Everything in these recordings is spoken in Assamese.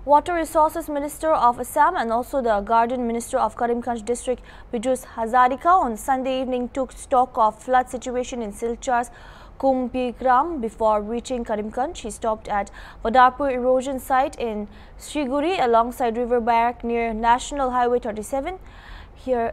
Water Resources Minister of Assam and also the Guardian Minister of Karimganj District, Piyush Hazarika, on Sunday evening took stock of flood situation in Silchar's Kumpigram before reaching Karimganj. He stopped at Vadarpur erosion site in Sriguri alongside River Barrack near National Highway 37. Here,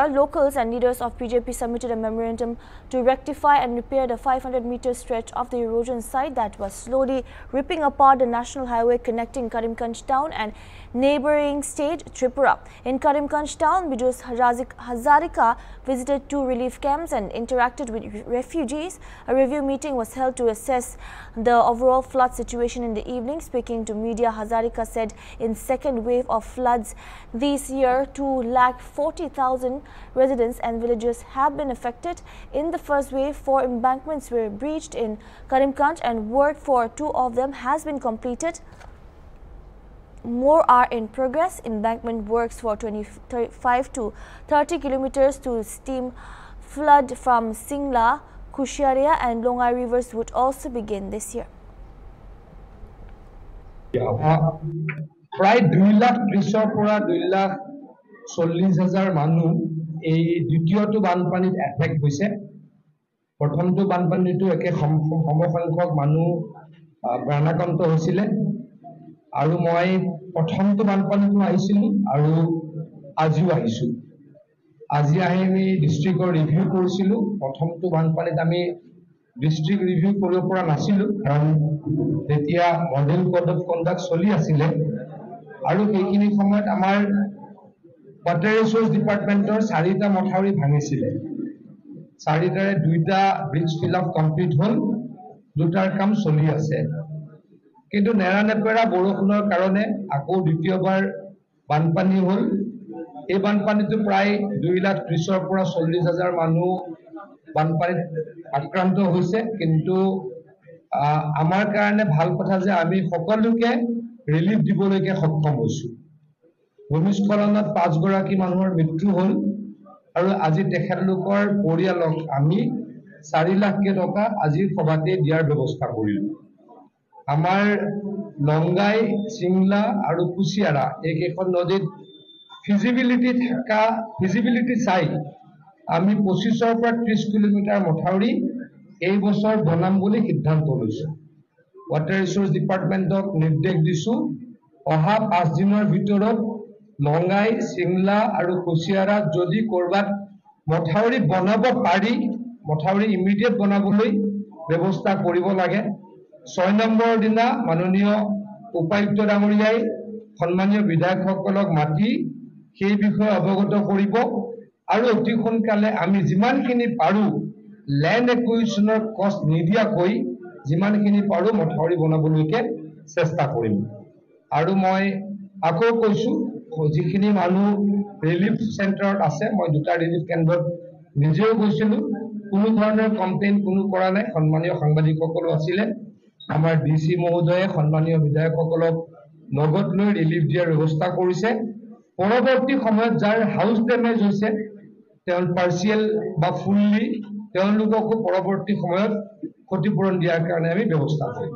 locals and leaders of BJP submitted a memorandum to rectify and repair the 500-meter stretch of the erosion site that was slowly ripping apart the national highway connecting Karimganj town and neighboring state Tripura. In Karimganj town, Piyush Hazarika visited 2 relief camps and interacted with refugees. A review meeting was held to assess the overall flood situation in the evening. Speaking to media, Hazarika said in second wave of floods this year, 240,000 residents and villages have been affected. In the first wave, 4 embankments were breached in Karimganj and work for 2 of them has been completed. More are in progress. Embankment works for 25 to 30 kilometers to stem flood from Singla, Kushiaria and Longai rivers would also begin this year. Pride 2,30,000 পৰা 2,40,000 মানুহ এই দ্বিতীয়টো বানপানীত এফেক্ট হৈছে। প্ৰথমটো বানপানীটো একে সমসংখ্যক মানুহ প্ৰাণাক্ৰান্ত হৈছিল আৰু মই প্ৰথমটো বানপানীটো আহিছিল আৰু আজিও আহিছো। আজি আমি ডিস্ট্ৰিক্টৰ ৰিভিউ কৰিছিল। প্ৰথমটো বানপানীত আমি ডিস্ট্ৰিক্ট ৰিভিউ কৰিব পৰা নাছিল কাৰণ তেতিয়া মডেল কোড অফ কন্ডাক্ট চলি আছিল আৰু সেইখিনি সময়ত আমাৰ Water Resource Departmentor 4টা মথাউৰি ভাঙিছিল। 4টাৰে 2টা ব্ৰিজ ফিল আপ কমপ্লিট হল, 2টাৰ কাম চলি আছে। কিন্তু নেৰানেপেৰা বৰষুণৰ কাৰণে আকৌ দ্বিতীয়বাৰ বানপানী হল। এই বানপানীটো প্ৰায় 2,30,000 পৰা 40,000 মানুহ বানপানীত আক্ৰান্ত হৈছে। কিন্তু আমাৰ কাৰণে ভাল কথা যে আমি সকলোকে ৰিলিফ দিবলৈকে সক্ষম হৈছো। ভূমিস্খলনত 5 গৰাকী মানুহৰ মৃত্যু হল আৰু আজি তেখেতলোকৰ পৰিয়ালক আমি 4 লাখ টকা আজি সভাতে দিয়াৰ ব্যৱস্থা কৰিলো। আমাৰ লংগাই, সিংলা আৰু কুছিয়াৰা এইকেইখন নদীত ফিজিবিলিটি চাই আমি 25 পৰা 30 কিলোমিটাৰ মথাউৰি এই বছৰ বনাম বুলি সিদ্ধান্ত লৈছো। Water Resource Departmentক নিৰ্দেশ দিছো অহা 5 দিনৰ ভিতৰত লংগাই, সিংলা আৰু কুছিয়াৰা যদি কৰবাত মথাউৰি বনাব পাৰি, মথাউৰি ইমিডিয়েট বনাবলৈ ব্যৱস্থা কৰিব লাগে। 6 নম্বৰ দিনা মাননীয় উপায়ুক্ত ডাঙৰীয়াই সন্মানীয় বিধায়কসকলক মাতি সেই বিষয়ে অৱগত কৰিব আৰু অতি সোনকালে আমি যিমানখিনি পাৰো ল্যান্ড একুইজিশনৰ কষ্ট নিদিয়াকৈ যিমানখিনি পাৰো মথাউৰি বনাবলৈকে চেষ্টা কৰিম। আৰু মই আকৌ কৈছো যিখিনি মানুহ ৰিলিফ চেণ্টাৰত আছে, মই 2টা ৰিলিফ কেন্দ্ৰত নিজেও গৈছিলো, কোনো ধৰণৰ কমপ্লেইন কোনো কৰা নাই। সন্মানীয় সাংবাদিকসকল আছিল, আমাৰ ডিসি মহোদয়ে সন্মানীয় বিধায়কসকলক লগত লৈ ৰিলিফ দিয়াৰ ব্যৱস্থা কৰিছে। পৰৱৰ্তী সময়ত যাৰ হাউস ডেমেজ হৈছে তেওঁ পাৰ্সিয়েল বা ফুললি তেওঁলোককো পৰৱৰ্তী সময়ত ক্ষতিপূৰণ দিয়াৰ কাৰণে আমি ব্যৱস্থা কৰিম।